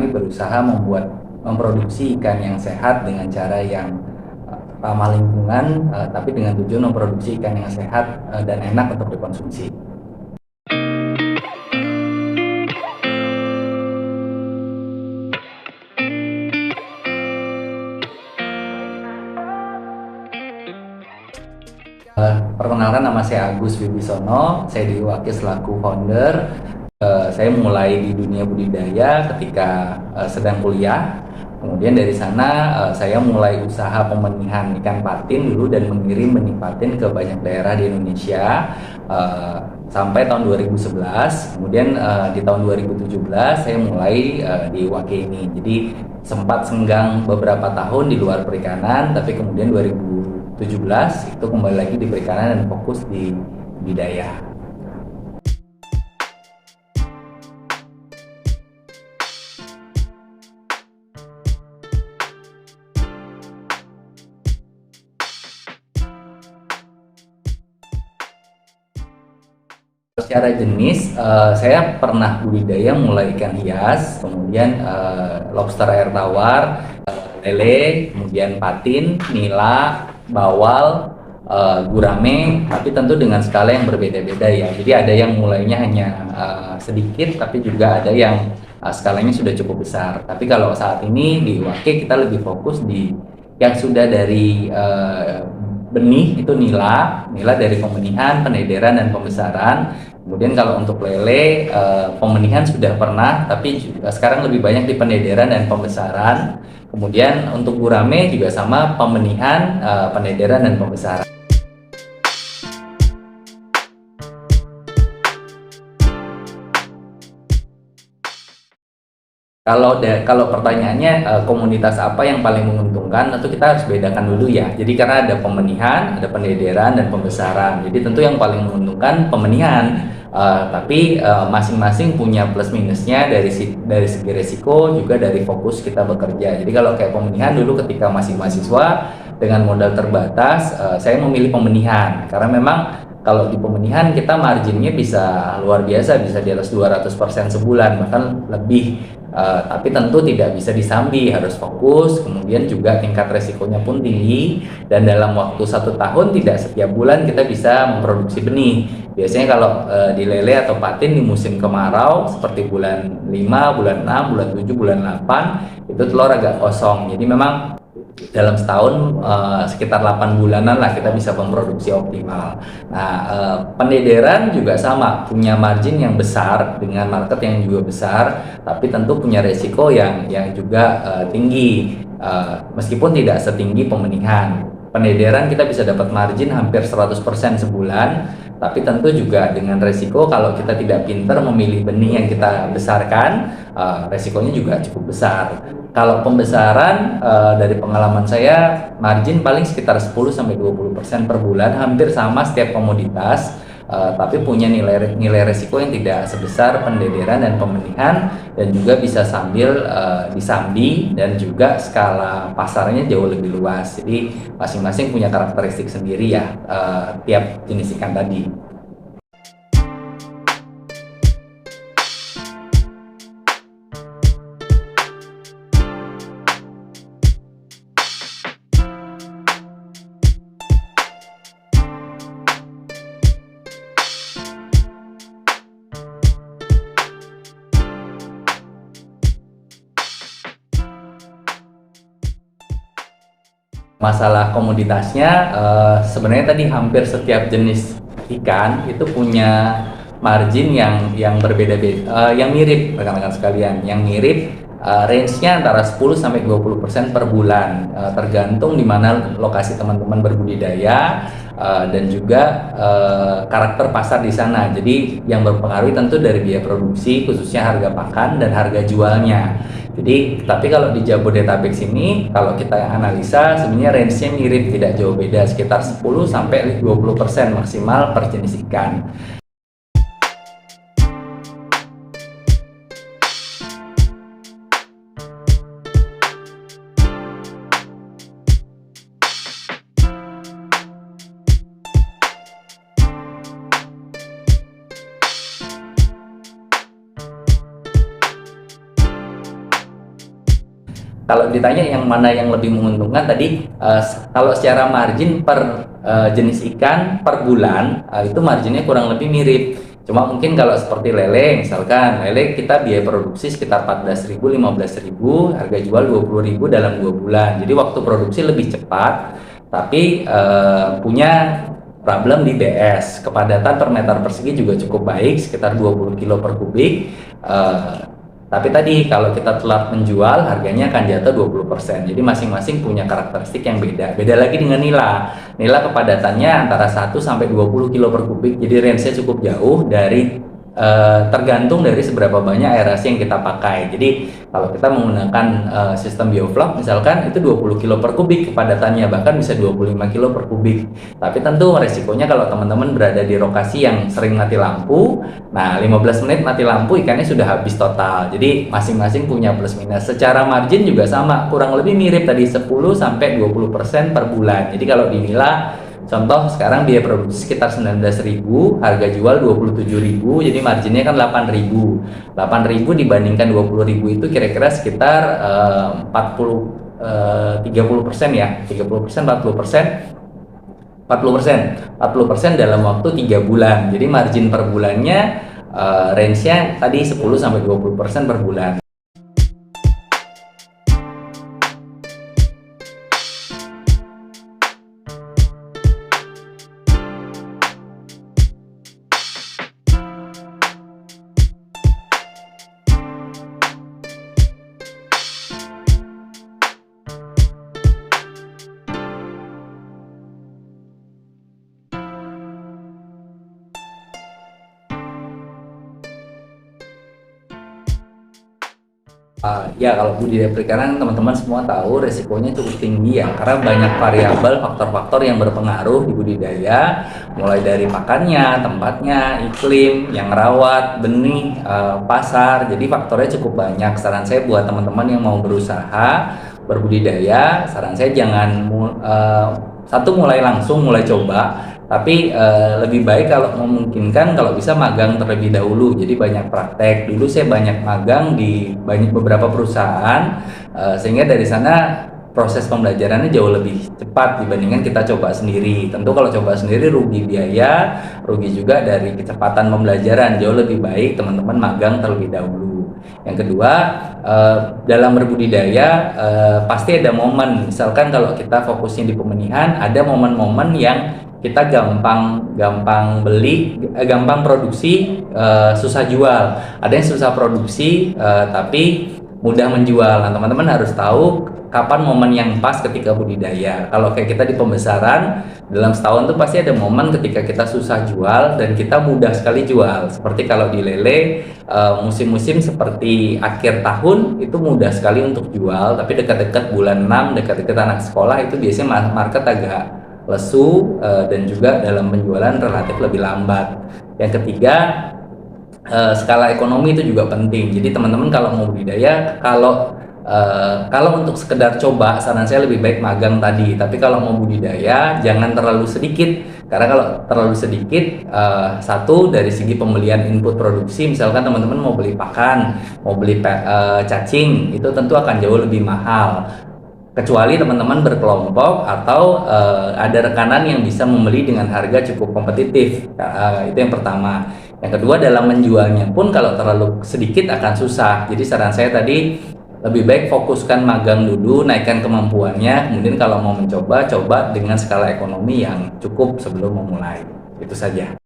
kami berusaha memproduksi ikan yang sehat dengan cara yang ramah lingkungan, tapi dengan tujuan memproduksi ikan yang sehat dan enak untuk dikonsumsi. Perkenalkan, nama saya Agus Wibisono, saya diwakil selaku founder. Saya mulai di dunia budidaya ketika sedang kuliah. Kemudian dari sana saya mulai usaha pembenihan ikan patin dulu dan mengirim benih patin ke banyak daerah di Indonesia sampai tahun 2011. Kemudian di tahun 2017 saya mulai di Wake ini. Jadi sempat senggang beberapa tahun di luar perikanan, tapi kemudian 2017 itu kembali lagi di perikanan dan fokus di budidaya. Secara jenis, saya pernah budidaya mulai ikan hias, kemudian lobster air tawar, lele, kemudian patin, nila, bawal, gurame, tapi tentu dengan skala yang berbeda-beda ya. Jadi ada yang mulainya hanya sedikit, tapi juga ada yang skalanya sudah cukup besar. Tapi kalau saat ini di Wake kita lebih fokus di yang sudah dari benih, itu nila dari pembenihan, penederan, dan pembesaran. Kemudian kalau untuk lele, pembenihan sudah pernah, tapi sekarang lebih banyak di penederan dan pembesaran. Kemudian untuk gurame juga sama, pembenihan, penederan, dan pembesaran. Kalau pertanyaannya komunitas apa yang paling menguntungkan, tentu kita harus bedakan dulu ya. Jadi karena ada pembenihan, ada penederan, dan pembesaran. Jadi tentu yang paling menguntungkan pembenihan. Tapi masing-masing punya plus minusnya dari segi resiko, juga dari fokus kita bekerja. Jadi kalau kayak pembenihan dulu ketika masih mahasiswa dengan modal terbatas, saya memilih pembenihan karena memang kalau di pembenihan kita marginnya bisa luar biasa, bisa di atas 200% sebulan, bahkan lebih. Tapi tentu tidak bisa disambi, harus fokus. Kemudian juga tingkat resikonya pun tinggi, dan dalam waktu 1 tahun tidak setiap bulan kita bisa memproduksi benih. Biasanya kalau di lele atau patin di musim kemarau seperti bulan 5, bulan 6, bulan 7, bulan 8 itu telur agak kosong. Jadi memang dalam setahun sekitar 8 bulanan lah kita bisa memproduksi optimal. Nah, penederan juga sama, punya margin yang besar dengan market yang juga besar, tapi tentu punya resiko yang juga tinggi, meskipun tidak setinggi pembenihan. Penederan kita bisa dapat margin hampir 100% sebulan, tapi tentu juga dengan resiko kalau kita tidak pintar memilih benih yang kita besarkan, resikonya juga cukup besar. Kalau pembesaran, dari pengalaman saya, margin paling sekitar 10-20% per bulan, hampir sama setiap komoditas, tapi punya nilai resiko yang tidak sebesar pendederan dan pembenihan, dan juga bisa sambil disambi, dan juga skala pasarnya jauh lebih luas. Jadi masing-masing punya karakteristik sendiri ya, tiap jenis ikan tadi. Masalah komoditasnya, sebenarnya tadi hampir setiap jenis ikan itu punya margin yang berbeda-beda, yang mirip rekan-rekan sekalian, yang mirip, range-nya antara 10-20% per bulan, tergantung di mana lokasi teman-teman berbudidaya, dan juga karakter pasar di sana. Jadi yang berpengaruh tentu dari biaya produksi, khususnya harga pakan dan harga jualnya. Jadi, tapi kalau di Jabodetabek sini, kalau kita analisa, sebenarnya range-nya mirip, tidak jauh beda, sekitar 10-20% maksimal per jenis ikan. kalau ditanya yang mana yang lebih menguntungkan tadi, kalau secara margin per jenis ikan per bulan, itu marginnya kurang lebih mirip. Cuma mungkin kalau seperti lele, misalkan lele kita biaya produksi sekitar 14.000, 15.000, harga jual 20.000 dalam 2 bulan. Jadi waktu produksi lebih cepat, tapi punya problem di DS. Kepadatan per meter persegi juga cukup baik, sekitar 20 kilo per kubik. Tapi tadi kalau kita telat menjual, harganya akan jatuh 20%. Jadi masing-masing punya karakteristik yang beda. Beda lagi dengan nila. Nila kepadatannya antara 1 sampai 20 kilo per kubik. Jadi range-nya cukup jauh dari tergantung dari seberapa banyak aerasi yang kita pakai. Jadi kalau kita menggunakan sistem bioflok misalkan itu 20 kilo per kubik kepadatannya, bahkan bisa 25 kilo per kubik. Tapi tentu resikonya kalau teman-teman berada di lokasi yang sering mati lampu, nah 15 menit mati lampu ikannya sudah habis total. Jadi masing-masing punya plus minus. Secara margin juga sama, kurang lebih mirip tadi 10 sampai 20% per bulan. Jadi kalau di nila contoh sekarang biaya produksi sekitar 19.000, harga jual 27.000, jadi marginnya kan 8.000. 8.000 dibandingkan 20.000 itu kira-kira sekitar 30% ya, 30%, 40% dalam waktu 3 bulan. Jadi margin per bulannya range-nya tadi 10 sampai 20% per bulan. Ya kalau budidaya perikanan teman-teman semua tahu resikonya cukup tinggi ya, karena banyak variabel faktor-faktor yang berpengaruh di budidaya, mulai dari pakannya, tempatnya, iklim, yang rawat, benih, pasar. Jadi faktornya cukup banyak. Saran saya buat teman-teman yang mau berusaha berbudidaya, saran saya jangan mulai langsung mulai coba. Tapi lebih baik kalau memungkinkan kalau bisa magang terlebih dahulu. Jadi banyak praktek. Dulu saya banyak magang di beberapa perusahaan, sehingga dari sana proses pembelajarannya jauh lebih cepat dibandingkan kita coba sendiri. Tentu kalau coba sendiri rugi biaya, rugi juga dari kecepatan pembelajaran. Jauh lebih baik teman-teman magang terlebih dahulu. Yang kedua, dalam berbudidaya pasti ada momen. Misalkan kalau kita fokusnya di pemenihan, ada momen-momen yang kita gampang produksi, susah jual. Ada yang susah produksi tapi mudah menjual. Nah, teman-teman harus tahu kapan momen yang pas ketika budidaya. Kalau kayak kita di pembesaran, dalam setahun tuh pasti ada momen ketika kita susah jual dan kita mudah sekali jual. Seperti kalau di lele, musim-musim seperti akhir tahun itu mudah sekali untuk jual, tapi dekat-dekat bulan 6, dekat-dekat anak sekolah itu biasanya market agak lesu dan juga dalam penjualan relatif lebih lambat. Yang ketiga, skala ekonomi itu juga penting. Jadi teman-teman kalau mau budidaya, kalau untuk sekedar coba, saran saya lebih baik magang tadi. Tapi kalau mau budidaya jangan terlalu sedikit, karena kalau terlalu sedikit, satu dari segi pembelian input produksi, misalkan teman-teman mau beli pakan, mau beli cacing, itu tentu akan jauh lebih mahal. Kecuali teman-teman berkelompok atau ada rekanan yang bisa membeli dengan harga cukup kompetitif. Itu yang pertama. Yang kedua, dalam menjualnya pun kalau terlalu sedikit akan susah. Jadi saran saya tadi lebih baik fokuskan magang dulu, naikkan kemampuannya, kemudian kalau mau mencoba, coba dengan skala ekonomi yang cukup sebelum memulai. Itu saja.